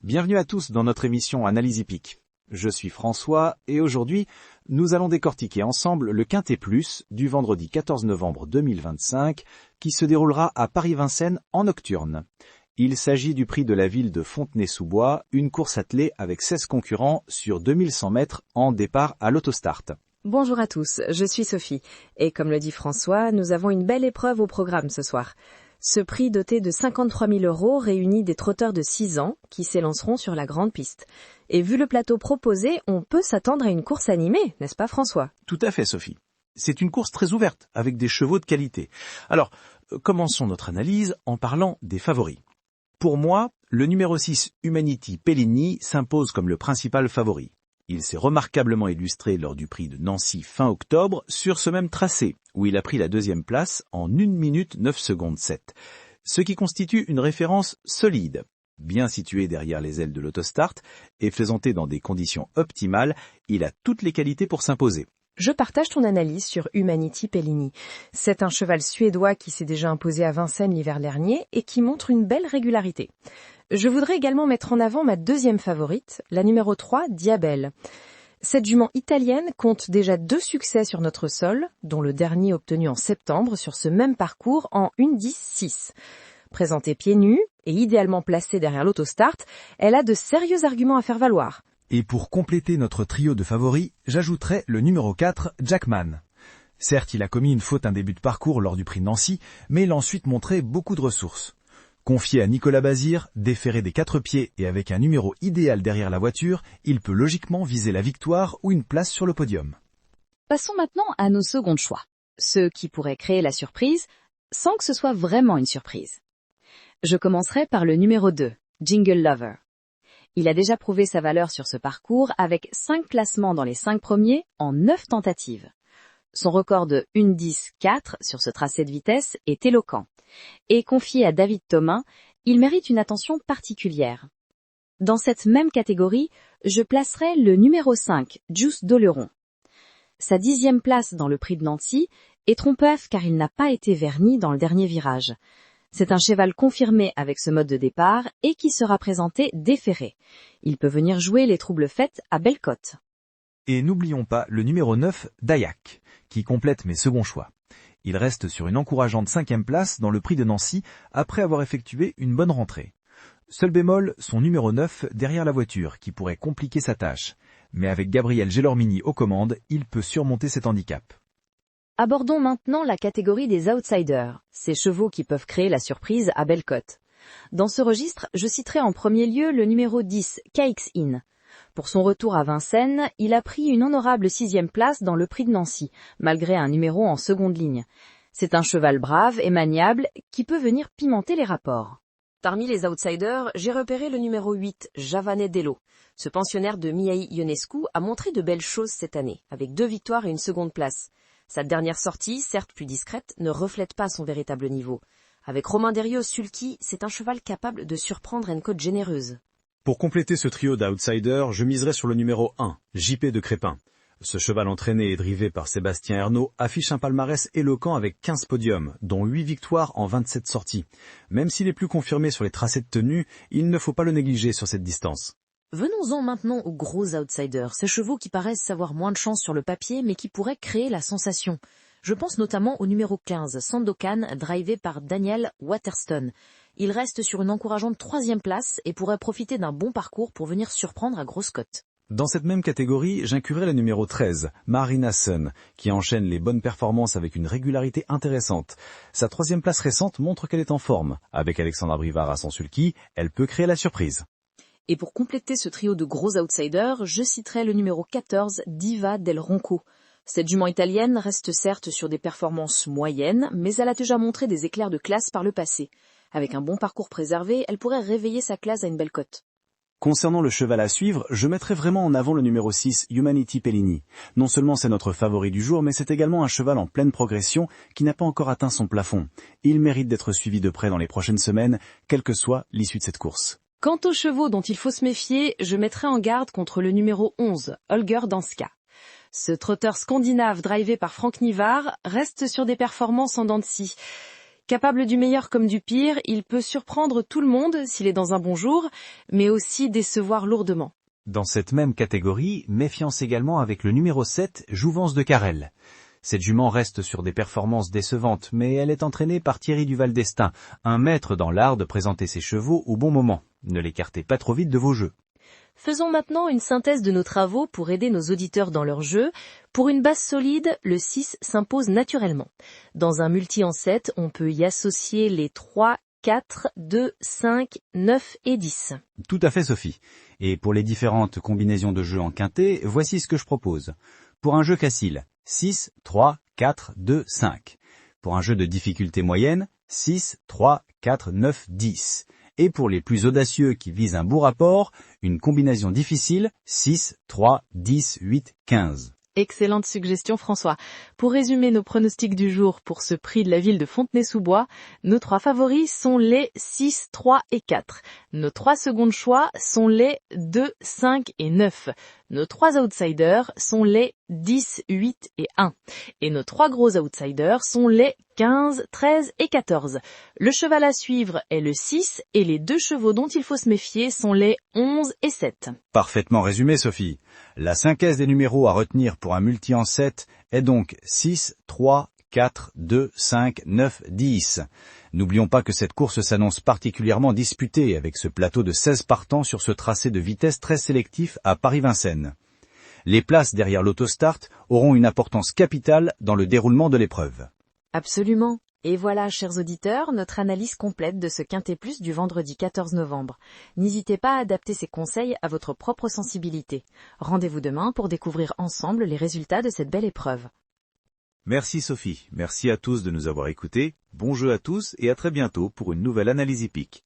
Bienvenue à tous dans notre émission Analyse hippique. Je suis François et aujourd'hui, nous allons décortiquer ensemble le Quintet Plus du vendredi 14 novembre 2025 qui se déroulera à Paris-Vincennes en nocturne. Il s'agit du prix de la ville de Fontenay-sous-Bois, une course attelée avec 16 concurrents sur 2100 mètres en départ à l'autostart. Bonjour à tous, je suis Sophie et comme le dit François, nous avons une belle épreuve au programme ce soir. Ce prix doté de 53 000 € réunit des trotteurs de 6 ans qui s'élanceront sur la grande piste. Et vu le plateau proposé, on peut s'attendre à une course animée, n'est-ce pas François? Tout à fait Sophie. C'est une course très ouverte avec des chevaux de qualité. Alors, commençons notre analyse en parlant des favoris. Pour moi, le numéro 6 Humanity Pellini s'impose comme le principal favori. Il s'est remarquablement illustré lors du prix de Nancy fin octobre sur ce même tracé, où il a pris la deuxième place en 1 minute 9 secondes 7, ce qui constitue une référence solide. Bien situé derrière les ailes de l'autostart et présenté dans des conditions optimales, il a toutes les qualités pour s'imposer. Je partage ton analyse sur Humanity Pellini. C'est un cheval suédois qui s'est déjà imposé à Vincennes l'hiver dernier et qui montre une belle régularité. Je voudrais également mettre en avant ma deuxième favorite, la numéro 3, Diabelle. Cette jument italienne compte déjà 2 succès sur notre sol, dont le dernier obtenu en septembre sur ce même parcours en 1:10-6. Présentée pieds nus et idéalement placée derrière l'autostart, elle a de sérieux arguments à faire valoir. Et pour compléter notre trio de favoris, j'ajouterai le numéro 4, Jackman. Certes, il a commis une faute en début de parcours lors du prix Nancy, mais il a ensuite montré beaucoup de ressources. Confié à Nicolas Bazir, déféré des 4 pieds et avec un numéro idéal derrière la voiture, il peut logiquement viser la victoire ou une place sur le podium. Passons maintenant à nos seconds choix, ceux qui pourraient créer la surprise, sans que ce soit vraiment une surprise. Je commencerai par le numéro 2, Jingle Lover. Il a déjà prouvé sa valeur sur ce parcours avec 5 classements dans les 5 premiers en 9 tentatives. Son record de 1:10-4 sur ce tracé de vitesse est éloquent. Et confié à David Thomain, il mérite une attention particulière. Dans cette même catégorie, je placerai le numéro 5, Juice d'Oleron. Sa 10e place dans le prix de Nancy est trompeuse car il n'a pas été verni dans le dernier virage. C'est un cheval confirmé avec ce mode de départ et qui sera présenté déféré. Il peut venir jouer les troubles faites à belle cote. Et n'oublions pas le numéro 9, Dayak, qui complète mes seconds choix. Il reste sur une encourageante 5e place dans le prix de Nancy après avoir effectué une bonne rentrée. Seul bémol, son numéro 9 derrière la voiture qui pourrait compliquer sa tâche. Mais avec Gabriel Gelormini aux commandes, il peut surmonter cet handicap. Abordons maintenant la catégorie des outsiders, ces chevaux qui peuvent créer la surprise à belle cote. Dans ce registre, je citerai en premier lieu le numéro 10, KX-In. Pour son retour à Vincennes, il a pris une honorable 6e place dans le prix de Nancy, malgré un numéro en seconde ligne. C'est un cheval brave et maniable qui peut venir pimenter les rapports. Parmi les outsiders, j'ai repéré le numéro 8, Javanet-Dello. Ce pensionnaire de Mihai Ionescu a montré de belles choses cette année, avec 2 victoires et une seconde place. Sa dernière sortie, certes plus discrète, ne reflète pas son véritable niveau. Avec Romain Derrios-Sulky, c'est un cheval capable de surprendre une cote généreuse. Pour compléter ce trio d'outsiders, je miserai sur le numéro 1, JP de Crépin. Ce cheval entraîné et drivé par Sébastien Ernaud affiche un palmarès éloquent avec 15 podiums, dont 8 victoires en 27 sorties. Même s'il est plus confirmé sur les tracés de tenue, il ne faut pas le négliger sur cette distance. Venons-en maintenant aux gros outsiders, ces chevaux qui paraissent avoir moins de chance sur le papier mais qui pourraient créer la sensation. Je pense notamment au numéro 15, Sandokan, drivé par Daniel Waterston. Il reste sur une encourageante 3e place et pourrait profiter d'un bon parcours pour venir surprendre à grosse cote. Dans cette même catégorie, j'inclurai le numéro 13, Marina Sun, qui enchaîne les bonnes performances avec une régularité intéressante. Sa 3e place récente montre qu'elle est en forme. Avec Alexandra Brivard à son sulky, elle peut créer la surprise. Et pour compléter ce trio de gros outsiders, je citerai le numéro 14, Diva del Ronco. Cette jument italienne reste certes sur des performances moyennes, mais elle a déjà montré des éclairs de classe par le passé. Avec un bon parcours préservé, elle pourrait réveiller sa classe à une belle cote. Concernant le cheval à suivre, je mettrai vraiment en avant le numéro 6, Humanity Pellini. Non seulement c'est notre favori du jour, mais c'est également un cheval en pleine progression qui n'a pas encore atteint son plafond. Il mérite d'être suivi de près dans les prochaines semaines, quelle que soit l'issue de cette course. Quant aux chevaux dont il faut se méfier, je mettrai en garde contre le numéro 11, Holger Danska. Ce trotteur scandinave drivé par Franck Nivard reste sur des performances en dents de scie. Capable du meilleur comme du pire, il peut surprendre tout le monde s'il est dans un bon jour, mais aussi décevoir lourdement. Dans cette même catégorie, méfiance également avec le numéro 7, Jouvence de Carrel. Cette jument reste sur des performances décevantes, mais elle est entraînée par Thierry Duval d'Estaing, un maître dans l'art de présenter ses chevaux au bon moment. Ne l'écartez pas trop vite de vos jeux. Faisons maintenant une synthèse de nos travaux pour aider nos auditeurs dans leur jeu. Pour une base solide, le 6 s'impose naturellement. Dans un multi en 7, on peut y associer les 3, 4, 2, 5, 9 et 10. Tout à fait, Sophie. Et pour les différentes combinaisons de jeux en quintet, voici ce que je propose. Pour un jeu facile, 6, 3, 4, 2, 5. Pour un jeu de difficulté moyenne, 6, 3, 4, 9, 10. Et pour les plus audacieux qui visent un beau rapport, une combinaison difficile, 6, 3, 10, 8, 15. Excellente suggestion François. Pour résumer nos pronostics du jour pour ce prix de la ville de Fontenay-sous-Bois, nos 3 favoris sont les 6, 3 et 4. Nos 3 secondes choix sont les 2, 5 et 9. Nos 3 outsiders sont les 10, 8 et 1. Et nos 3 gros outsiders sont les 15, 13 et 14. Le cheval à suivre est le 6 et les 2 chevaux dont il faut se méfier sont les 11 et 7. Parfaitement résumé, Sophie. La synthèse des numéros à retenir pour un multi en 7 est donc 6, 3, 4, 2, 5, 9, 10. N'oublions pas que cette course s'annonce particulièrement disputée avec ce plateau de 16 partants sur ce tracé de vitesse très sélectif à Paris-Vincennes. Les places derrière l'autostart auront une importance capitale dans le déroulement de l'épreuve. Absolument. Et voilà, chers auditeurs, notre analyse complète de ce Quintet Plus du vendredi 14 novembre. N'hésitez pas à adapter ces conseils à votre propre sensibilité. Rendez-vous demain pour découvrir ensemble les résultats de cette belle épreuve. Merci Sophie, merci à tous de nous avoir écoutés, bon jeu à tous et à très bientôt pour une nouvelle analyse hippique.